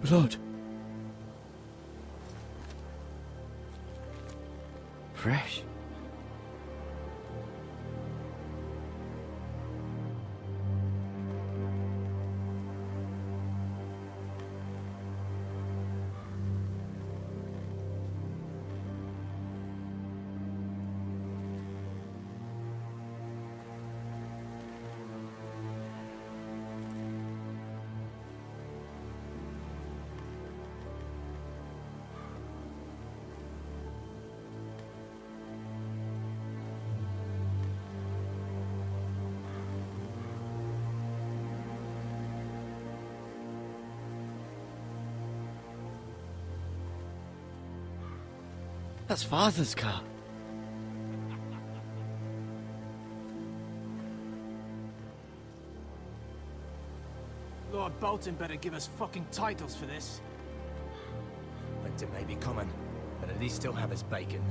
Blood. Fresh. That's Father's car. Lord Bolton better give us fucking titles for this. Winter may be coming, but at least he'll have his bacon.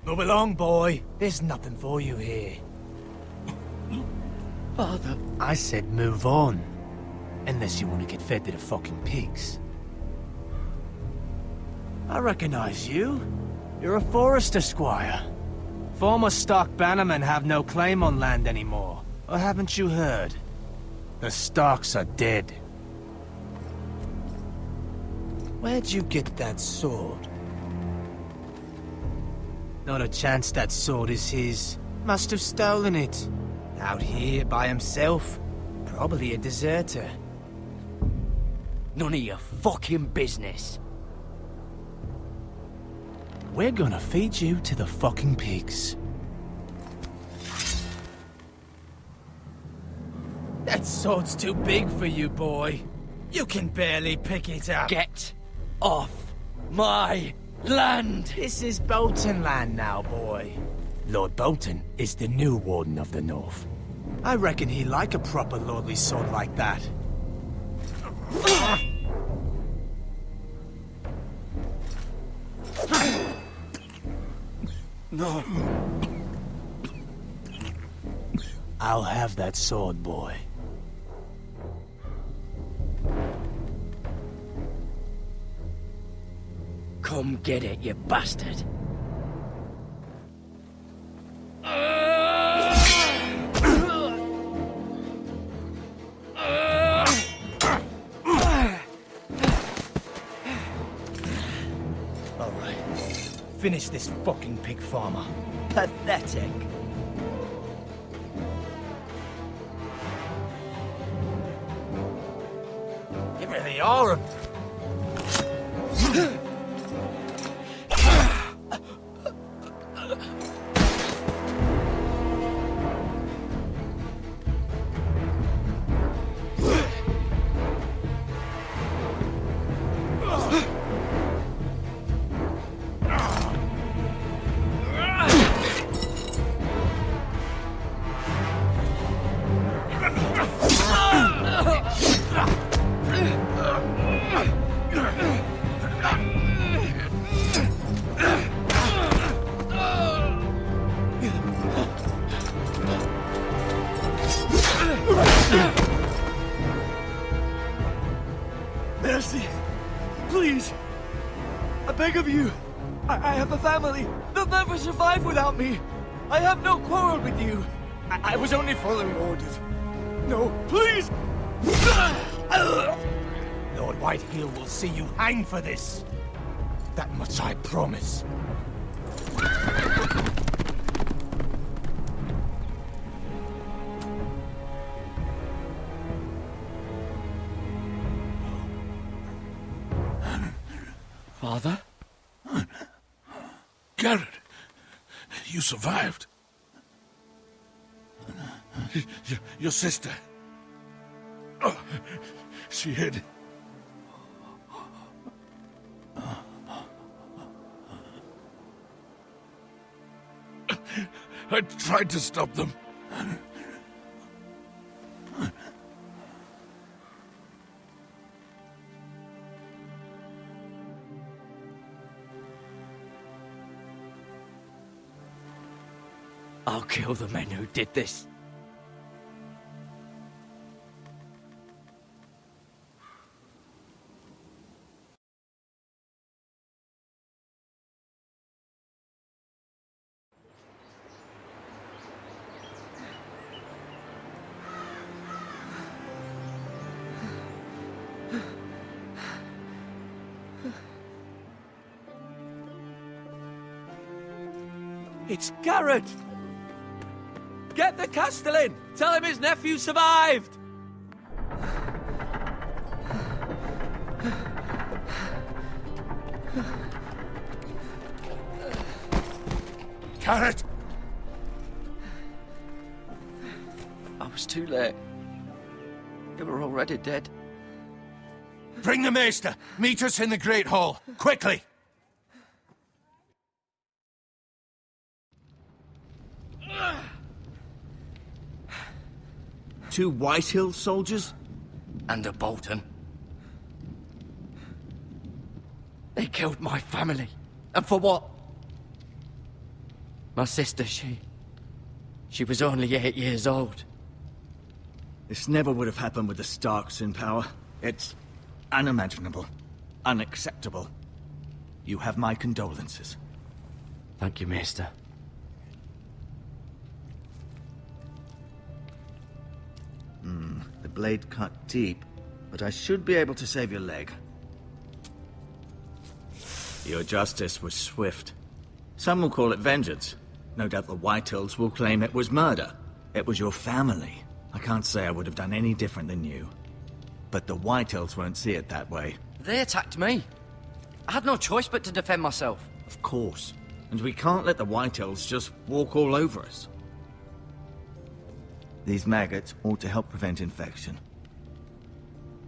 Move along, boy. There's nothing for you here. Father. I said move on. Unless you want to get fed to the fucking pigs. I recognize you. You're a forester squire. Former stock bannermen have no claim on land anymore. Or haven't you heard? The Starks are dead. Where'd you get that sword? Not a chance that sword is his. Must have stolen it. Out here by himself. Probably a deserter. None of your fucking business. We're gonna feed you to the fucking pigs. That sword's too big for you, boy. You can barely pick it up. Get off my land! This is Bolton land now, boy. Lord Bolton is the new Warden of the North. I reckon he'd like a proper lordly sword like that. No. I'll have that sword, boy. Come get it, you bastard. Alright. Finish this fucking pig farmer. Pathetic. You really are a... Mercy! Please! I beg of you! I have a family! They'll never survive without me! I have no quarrel with you! I was only following orders. No, please! Lord Whitehill will see you hang for this. That much I promise. Father? Garrett, you survived. Your sister. Oh, she hid. I tried to stop them. I'll kill the men who did this. It's Garrett! Get the Castellan! Tell him his nephew survived! Carrot! I was too late. They were already dead. Bring the Maester! Meet us in the Great Hall! Quickly! Two Whitehill soldiers? And a Bolton. They killed my family. And for what? My sister, she was only 8 years old. This never would have happened with the Starks in power. It's unimaginable. Unacceptable. You have my condolences. Thank you, Maester. The blade cut deep, but I should be able to save your leg. Your justice was swift. Some will call it vengeance. No doubt the Whitehills will claim it was murder. It was your family. I can't say I would have done any different than you. But the Whitehills won't see it that way. They attacked me. I had no choice but to defend myself. Of course. And we can't let the Whitehills just walk all over us. These maggots ought to help prevent infection.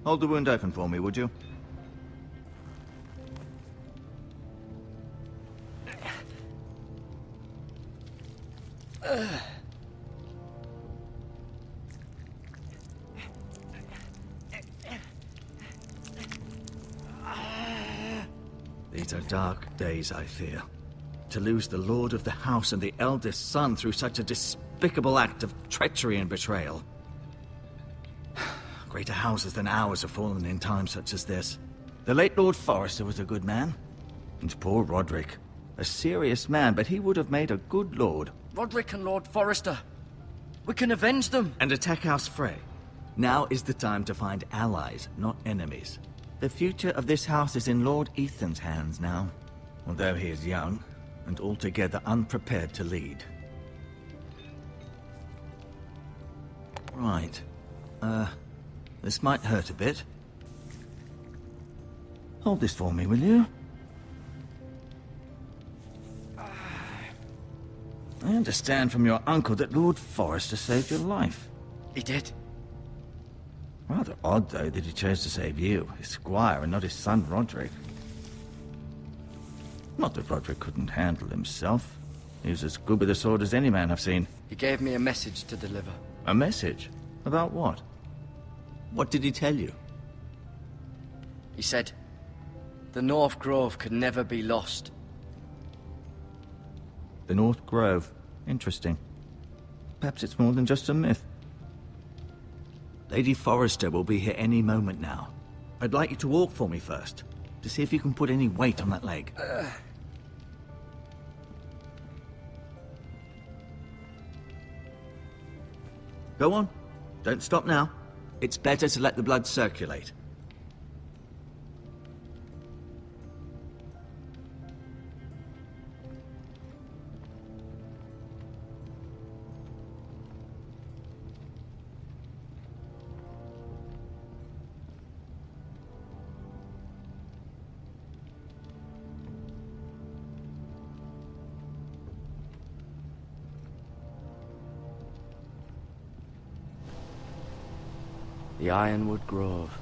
Hold the wound open for me, would you? These are dark days, I fear. To lose the lord of the house and the eldest son through such a despicable act of treachery and betrayal. Greater houses than ours have fallen in times such as this. The late Lord Forrester was a good man. And poor Roderick. A serious man, but he would have made a good lord. Roderick and Lord Forrester. We can avenge them. And attack House Frey. Now is the time to find allies, not enemies. The future of this house is in Lord Ethan's hands now. Although he is young, and altogether unprepared to lead. Right. This might hurt a bit. Hold this for me, will you? I understand from your uncle that Lord Forrester saved your life. He did. Rather odd, though, that he chose to save you, his squire, and not his son Roderick. Not that Roderick couldn't handle himself. He was as good with a sword as any man I've seen. He gave me a message to deliver. A message? About what? What did he tell you? He said, the North Grove could never be lost. The North Grove. Interesting. Perhaps it's more than just a myth. Lady Forrester will be here any moment now. I'd like you to walk for me first, to see if you can put any weight on that leg. Go on. Don't stop now. It's better to let the blood circulate. The Ironwood Grove.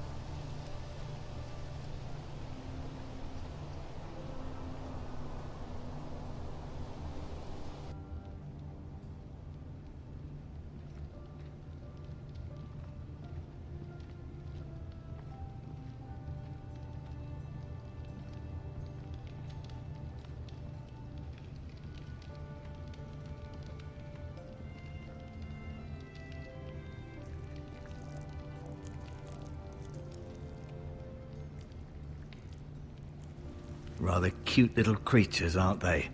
Rather cute little creatures, aren't they?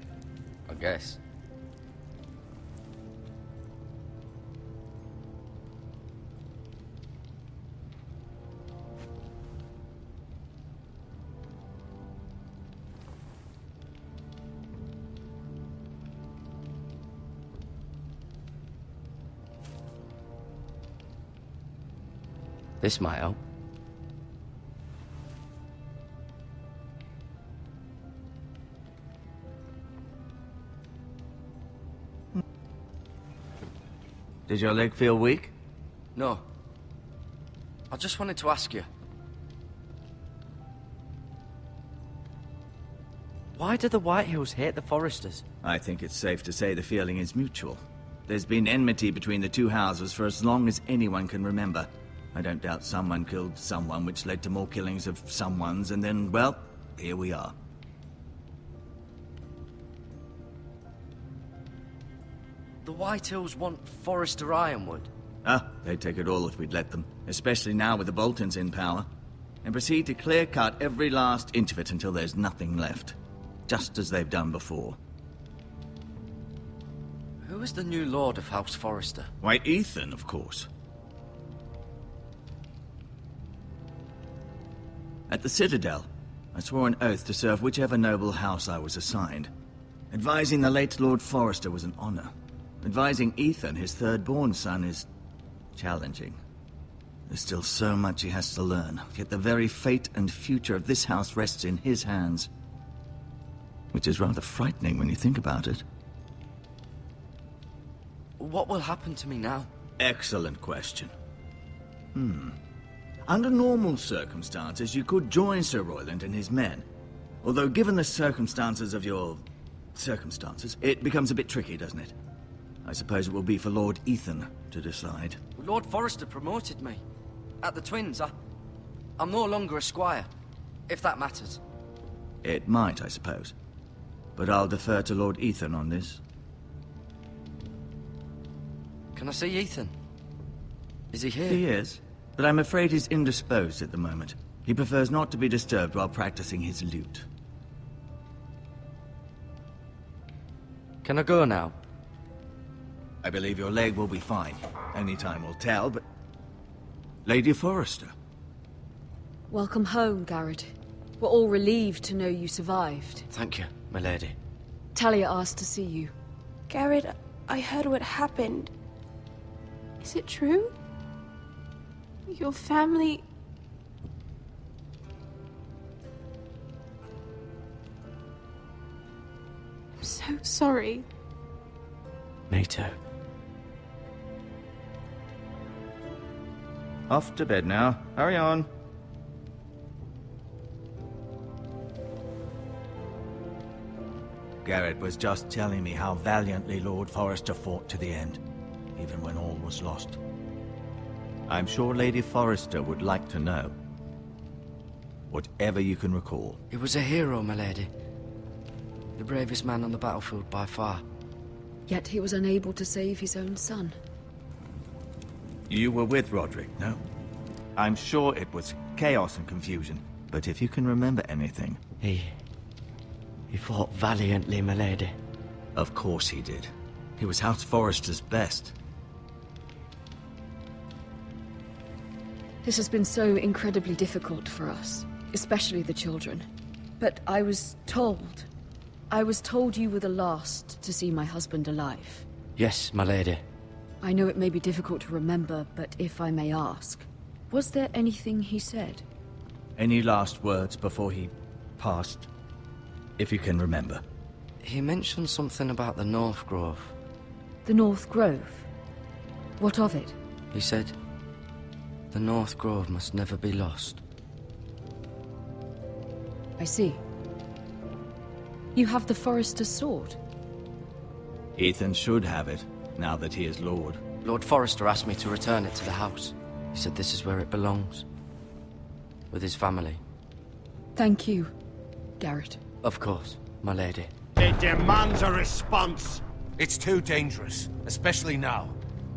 I guess. This might help. Did your leg feel weak? No. I just wanted to ask you. Why do the Whitehills hate the Foresters? I think it's safe to say the feeling is mutual. There's been enmity between the two houses for as long as anyone can remember. I don't doubt someone killed someone, which led to more killings of someones, and then, well, here we are. The Whitehills want Forester Ironwood. They'd take it all if we'd let them, especially now with the Boltons in power, and proceed to clear-cut every last inch of it until there's nothing left, just as they've done before. Who is the new Lord of House Forester? Why, Ethan, of course. At the Citadel, I swore an oath to serve whichever noble house I was assigned. Advising the late Lord Forester was an honor. Advising Ethan, his third-born son, is challenging. There's still so much he has to learn, yet the very fate and future of this house rests in his hands. Which is rather frightening when you think about it. What will happen to me now? Excellent question. Under normal circumstances, you could join Sir Royland and his men. Although given the circumstances of your circumstances, it becomes a bit tricky, doesn't it? I suppose it will be for Lord Ethan to decide. Lord Forester promoted me. At the Twins, I'm no longer a squire, if that matters. It might, I suppose. But I'll defer to Lord Ethan on this. Can I see Ethan? Is he here? He is, but I'm afraid he's indisposed at the moment. He prefers not to be disturbed while practicing his lute. Can I go now? I believe your leg will be fine. Only time will tell, but... Lady Forester. Welcome home, Garrett. We're all relieved to know you survived. Thank you, my lady. Talia asked to see you. Garrett, I heard what happened. Is it true? Your family... I'm so sorry. Me too. Off to bed now. Hurry on. Garrett was just telling me how valiantly Lord Forester fought to the end, even when all was lost. I'm sure Lady Forester would like to know. Whatever you can recall. He was a hero, my lady. The bravest man on the battlefield by far. Yet he was unable to save his own son. You were with Roderick, no? I'm sure it was chaos and confusion, but if you can remember anything... He fought valiantly, my lady. Of course he did. He was House Forester's best. This has been so incredibly difficult for us, especially the children. But I was told you were the last to see my husband alive. Yes, my lady. I know it may be difficult to remember, but if I may ask, was there anything he said? Any last words before he passed? If you can remember. He mentioned something about the North Grove. The North Grove? What of it? He said, the North Grove must never be lost. I see. You have the Forester's sword. Ethan should have it, now that he is Lord. Lord Forester asked me to return it to the house. He said this is where it belongs. With his family. Thank you, Garrett. Of course, my lady. It demands a response. It's too dangerous, especially now.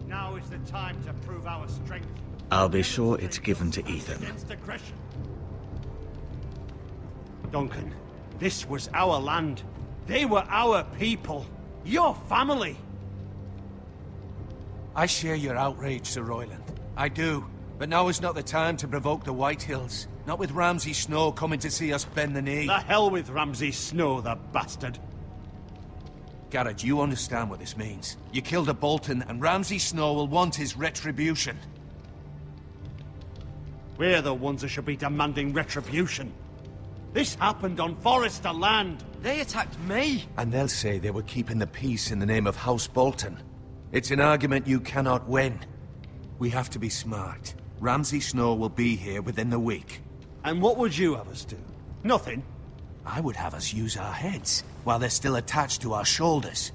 Now is the time to prove our strength. I'll be sure it's given to Ethan. Against aggression. Duncan, This was our land. They were our people. Your family. I share your outrage, Sir Royland. I do. But now is not the time to provoke the Whitehills. Not with Ramsay Snow coming to see us bend the knee. The hell with Ramsay Snow, the bastard. Garrett, you understand what this means. You killed a Bolton, and Ramsay Snow will want his retribution. We're the ones that should be demanding retribution. This happened on Forrester land. They attacked me! And they'll say they were keeping the peace in the name of House Bolton. It's an argument you cannot win. We have to be smart. Ramsay Snow will be here within the week. And what would you have us do? Nothing. I would have us use our heads, while they're still attached to our shoulders.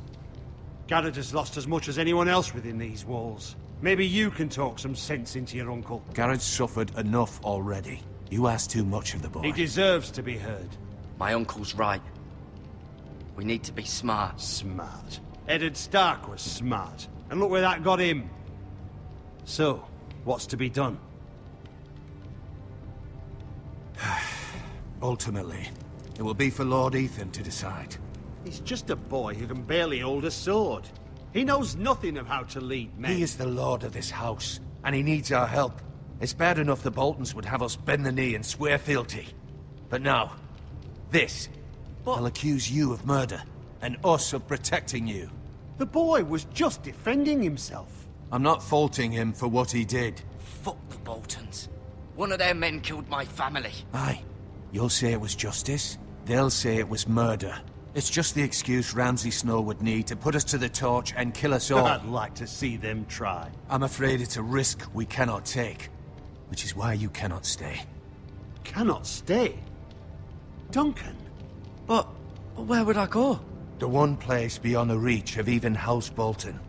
Garrett has lost as much as anyone else within these walls. Maybe you can talk some sense into your uncle. Garrett's suffered enough already. You ask too much of the boy. He deserves to be heard. My uncle's right. We need to be smart. Smart. Eddard Stark was smart. And look where that got him. So, what's to be done? Ultimately, it will be for Lord Ethan to decide. He's just a boy who can barely hold a sword. He knows nothing of how to lead men. He is the lord of this house, and he needs our help. It's bad enough the Boltons would have us bend the knee and swear fealty. But now, this. They'll accuse you of murder, and us of protecting you. The boy was just defending himself. I'm not faulting him for what he did. Fuck the Boltons. One of their men killed my family. Aye. You'll say it was justice. They'll say it was murder. It's just the excuse Ramsay Snow would need to put us to the torch and kill us all. I'd like to see them try. I'm afraid it's a risk we cannot take. Which is why you cannot stay. Cannot stay? Duncan? But where would I go? The one place beyond the reach of even House Bolton.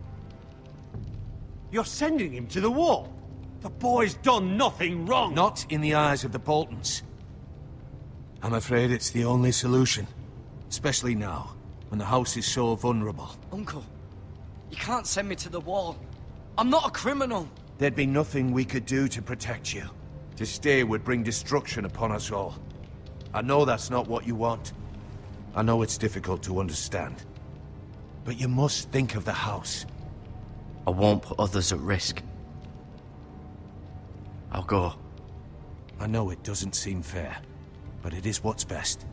You're sending him to the wall? The boy's done nothing wrong! Not in the eyes of the Boltons. I'm afraid it's the only solution. Especially now, when the house is so vulnerable. Uncle, you can't send me to the wall. I'm not a criminal. There'd be nothing we could do to protect you. To stay would bring destruction upon us all. I know that's not what you want. I know it's difficult to understand. But you must think of the house. I won't put others at risk. I'll go. I know it doesn't seem fair, but it is what's best.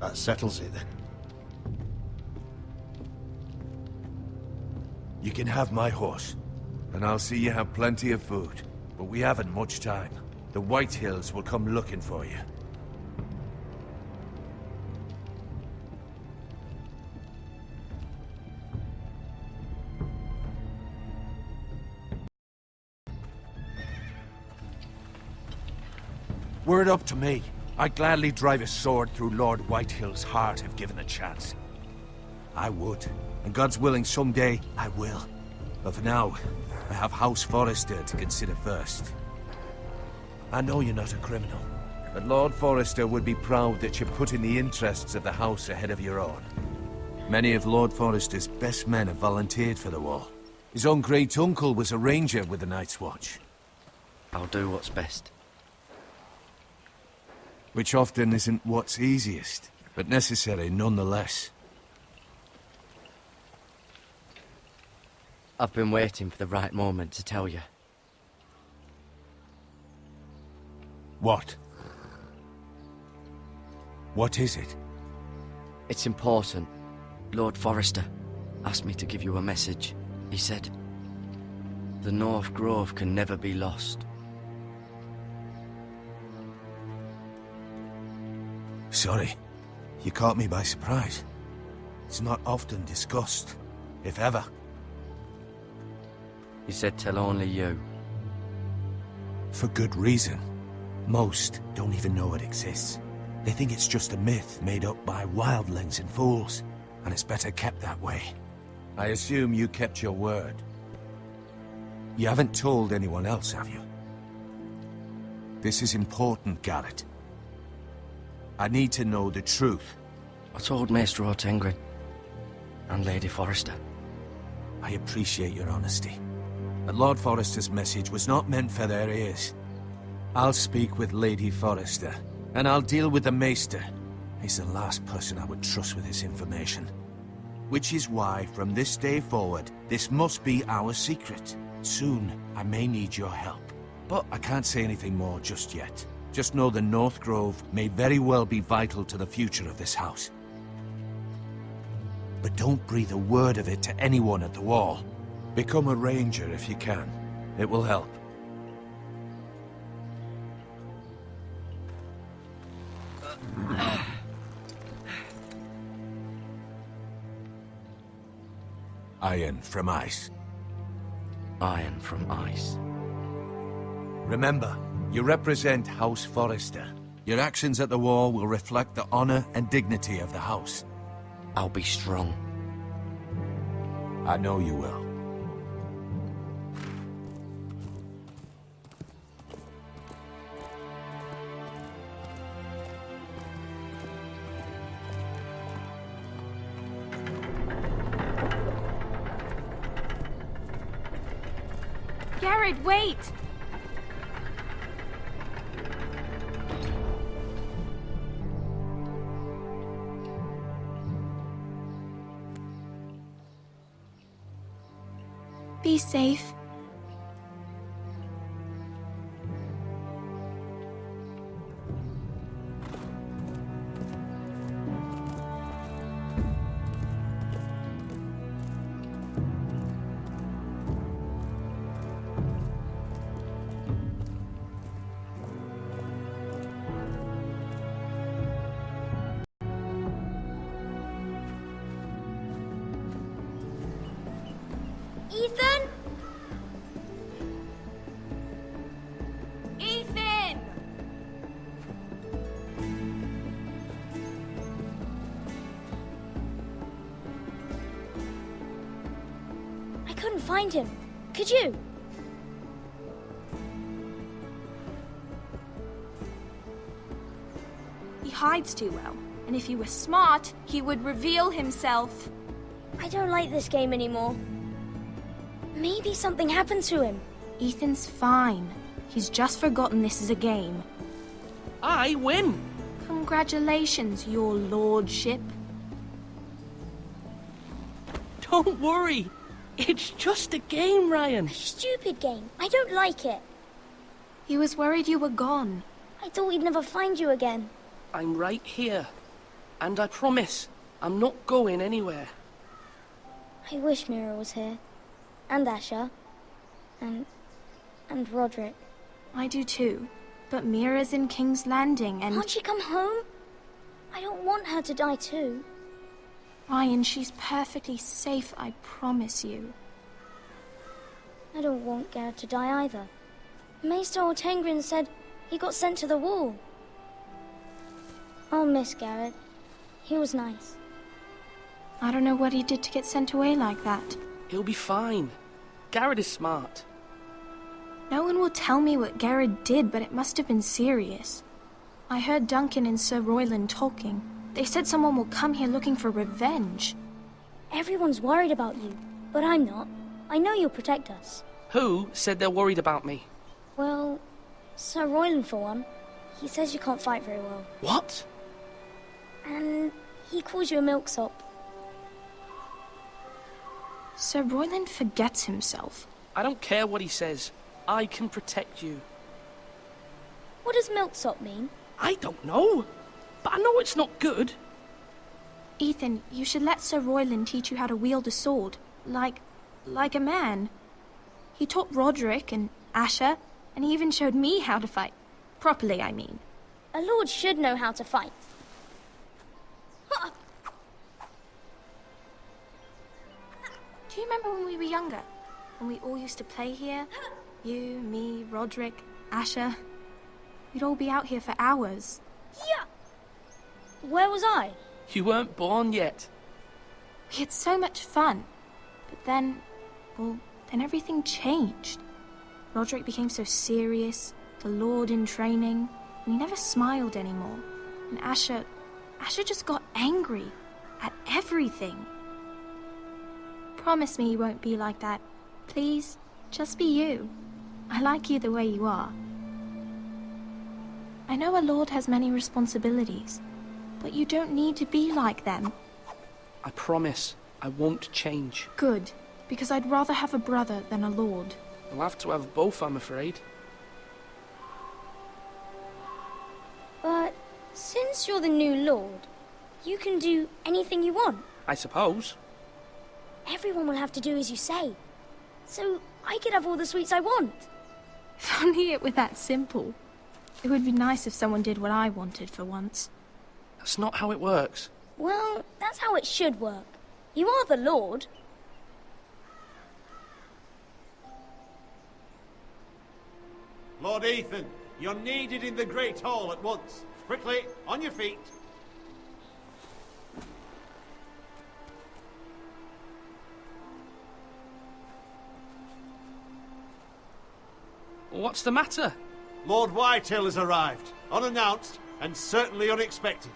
That settles it then. You can have my horse, and I'll see you have plenty of food. But we haven't much time. The Whitehills will come looking for you. Were it up to me, I'd gladly drive a sword through Lord Whitehill's heart if given a chance. I would, and God's willing someday I will. But for now, I have House Forrester to consider first. I know you're not a criminal, but Lord Forrester would be proud that you're putting the interests of the house ahead of your own. Many of Lord Forrester's best men have volunteered for the wall. His own great-uncle was a ranger with the Night's Watch. I'll do what's best. Which often isn't what's easiest, but necessary nonetheless. I've been waiting for the right moment to tell you. What? What is it? It's important. Lord Forrester asked me to give you a message. He said, the North Grove can never be lost. Sorry. You caught me by surprise. It's not often discussed, if ever. He said tell only you. For good reason. Most don't even know it exists. They think it's just a myth made up by wildlings and fools, and it's better kept that way. I assume you kept your word. You haven't told anyone else, have you? This is important, Garrett. I need to know the truth. I told Maester O'Tengrin and Lady Forrester. I appreciate your honesty. But Lord Forrester's message was not meant for their ears. I'll speak with Lady Forrester, and I'll deal with the Maester. He's the last person I would trust with this information. Which is why, from this day forward, this must be our secret. Soon, I may need your help. But I can't say anything more just yet. Just know the North Grove may very well be vital to the future of this house. But don't breathe a word of it to anyone at the Wall. Become a ranger if you can. It will help. Iron from ice. Iron from ice. Remember, you represent House Forrester. Your actions at the Wall will reflect the honor and dignity of the house. I'll be strong. I know you will. Garrett, wait! Be safe. Ethan? Ethan! I couldn't find him. Could you? He hides too well, and if he were smart, he would reveal himself. I don't like this game anymore. Maybe something happened to him. Ethan's fine. He's just forgotten this is a game. I win! Congratulations, your lordship. Don't worry. It's just a game, Ryan. Stupid game. I don't like it. He was worried you were gone. I thought we'd never find you again. I'm right here. And I promise, I'm not going anywhere. I wish Mira was here. And Asher. And Roderick. I do too. But Mira's in King's Landing and... Can't she come home? I don't want her to die too. Ryan, she's perfectly safe, I promise you. I don't want Garrett to die either. Maester Ortengrin said he got sent to the Wall. I'll miss Garrett. He was nice. I don't know what he did to get sent away like that. He'll be fine. Garrett is smart. No one will tell me what Garrett did, but it must have been serious. I heard Duncan and Sir Royland talking. They said someone will come here looking for revenge. Everyone's worried about you, but I'm not. I know you'll protect us. Who said they're worried about me? Well, Sir Royland for one. He says you can't fight very well. What? And he calls you a milksop. Sir Royland forgets himself. I don't care what he says. I can protect you. What does milksop mean? I don't know. But I know it's not good. Ethan, you should let Sir Royland teach you how to wield a sword. Like a man. He taught Roderick and Asher, and he even showed me how to fight. Properly, I mean. A lord should know how to fight. Do you remember when we were younger? When we all used to play here? You, me, Roderick, Asher. We'd all be out here for hours. Yeah! Where was I? You weren't born yet. We had so much fun. But then, well, then everything changed. Roderick became so serious, the Lord in training, and he never smiled anymore. And Asher just got angry at everything. Promise me you won't be like that. Please, Just be you. I like you the way you are. I know a lord has many responsibilities, but you don't need to be like them. I promise I won't change. Good, because I'd rather have a brother than a lord. I'll have to have both, I'm afraid. But since you're the new lord, you can do anything you want. I suppose. Everyone will have to do as you say. So I could have all the sweets I want. If only it were that simple. It would be nice if someone did what I wanted for once. That's not how it works. Well, that's how it should work. You are the lord. Lord Ethan, you're needed in the Great Hall at once. Quickly, on your feet. What's the matter? Lord Whitehill has arrived, unannounced and certainly unexpected.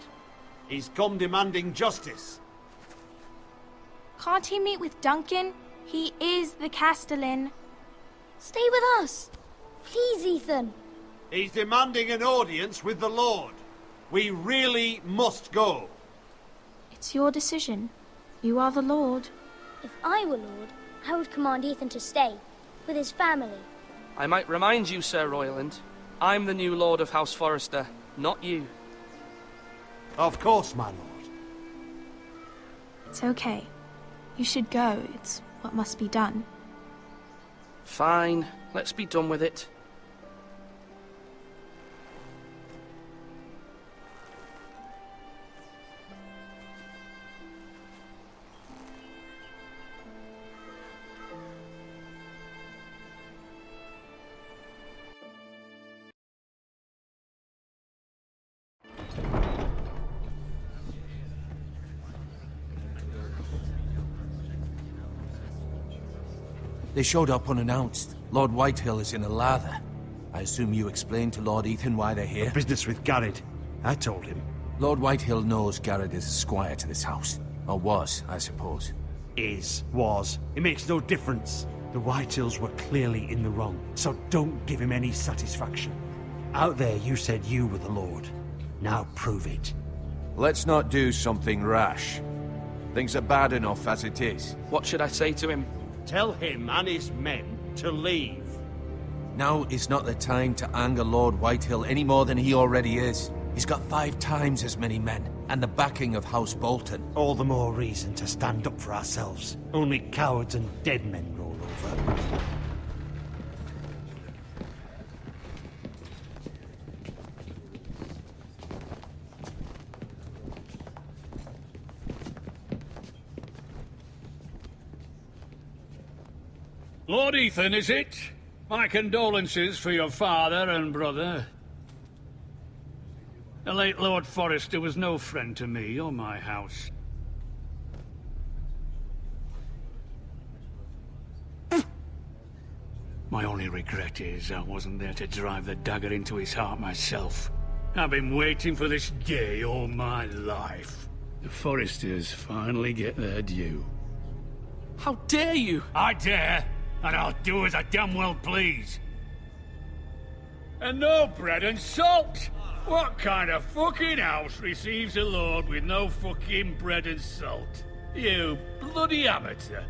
He's come demanding justice. Can't he meet with Duncan? He is the Castellan. Stay with us. Please, Ethan. He's demanding an audience with the Lord. We really must go. It's your decision. You are the lord. If I were lord, I would command Ethan to stay, with his family. I might remind you, Sir Royland, I'm the new Lord of House Forrester, not you. Of course, my lord. It's okay. You should go. It's what must be done. Fine, let's be done with it. They showed up unannounced. Lord Whitehill is in a lather. I assume you explained to Lord Ethan why they're here? Business with Garrett. I told him. Lord Whitehill knows Garrett is a squire to this house. Or was, I suppose. Was. It makes no difference. The Whitehills were clearly in the wrong, so don't give him any satisfaction. Out there you said you were the Lord. Now prove it. Let's not do something rash. Things are bad enough as it is. What should I say to him? Tell him and his men to leave. Now is not the time to anger Lord Whitehill any more than he already is. He's got 5 times as many men, and the backing of House Bolton. All the more reason to stand up for ourselves. Only cowards and dead men roll over. Lord Ethan, is it? My condolences for your father and brother. The late Lord Forrester was no friend to me or my house. My only regret is I wasn't there to drive the dagger into his heart myself. I've been waiting for this day all my life. The Forresters finally get their due. How dare you! I dare, and I'll do as I damn well please. And no bread and salt! What kind of fucking house receives a lord with no fucking bread and salt? You bloody amateur.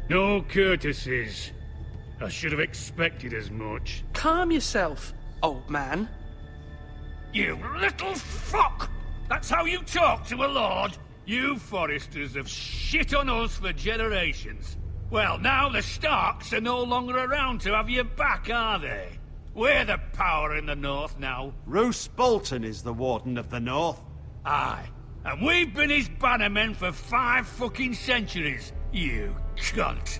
No courtesies. I should have expected as much. Calm yourself, old man. You little fuck! That's how you talk to a lord? You Forresters have shit on us for generations. Well, now the Starks are no longer around to have your back, are they? We're the power in the north now. Roose Bolton is the Warden of the North. Aye. And we've been his bannermen for 5 fucking centuries, you cunt.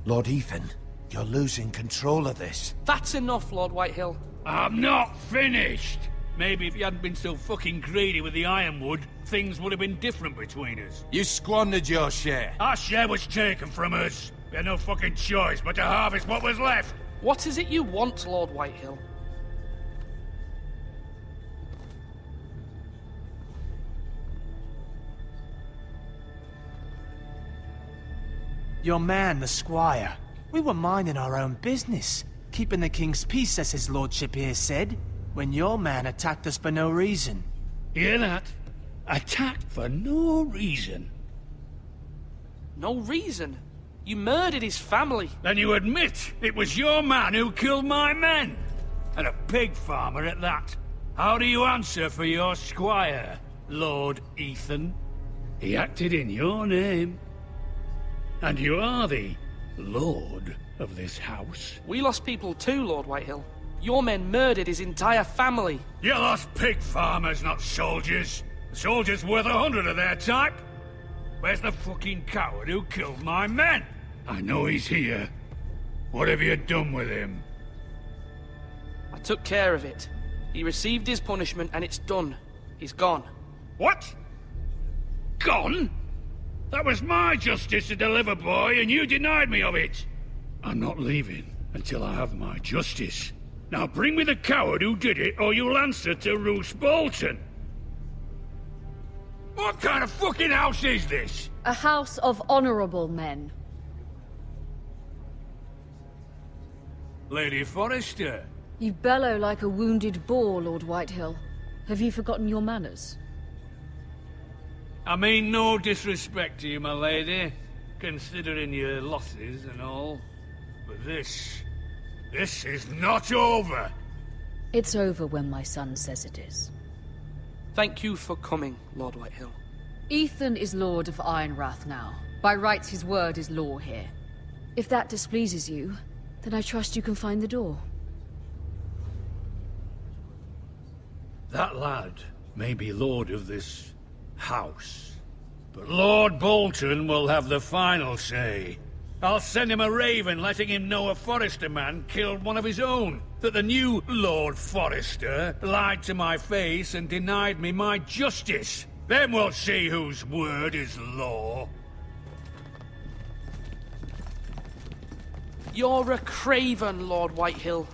Lord Ethan, you're losing control of this. That's enough, Lord Whitehill. I'm not finished. Maybe if you hadn't been so fucking greedy with the ironwood, things would have been different between us. You squandered your share. Our share was taken from us. We had no fucking choice but to harvest what was left. What is it you want, Lord Whitehill? Your man, the squire. We were minding our own business, keeping the king's peace, as his lordship here said, when your man attacked us for no reason. Hear that? Attacked for no reason. No reason? You murdered his family. Then you admit it was your man who killed my men. And a pig farmer at that. How do you answer for your squire, Lord Ethan? He acted in your name. And you are the lord of this house. We lost people too, Lord Whitehill. Your men murdered his entire family. You lost pig farmers, not soldiers. The soldiers worth 100 of their type. Where's the fucking coward who killed my men? I know he's here. What have you done with him? I took care of it. He received his punishment and it's done. He's gone. What? Gone? That was my justice to deliver, boy, and you denied me of it. I'm not leaving until I have my justice. Now bring me the coward who did it, or you'll answer to Roose Bolton. What kind of fucking house is this? A house of honorable men. Lady Forrester. You bellow like a wounded boar, Lord Whitehill. Have you forgotten your manners? I mean no disrespect to you, my lady, considering your losses and all. But this is not over. It's over when my son says it is. Thank you for coming, Lord Whitehill. Ethan is Lord of Ironrath now. By rights, his word is law here. If that displeases you, then I trust you can find the door. That lad may be lord of this house, but Lord Bolton will have the final say. I'll send him a raven letting him know a Forrester man killed one of his own. That the new Lord Forrester lied to my face and denied me my justice. Then we'll see whose word is law. You're a craven, Lord Whitehill.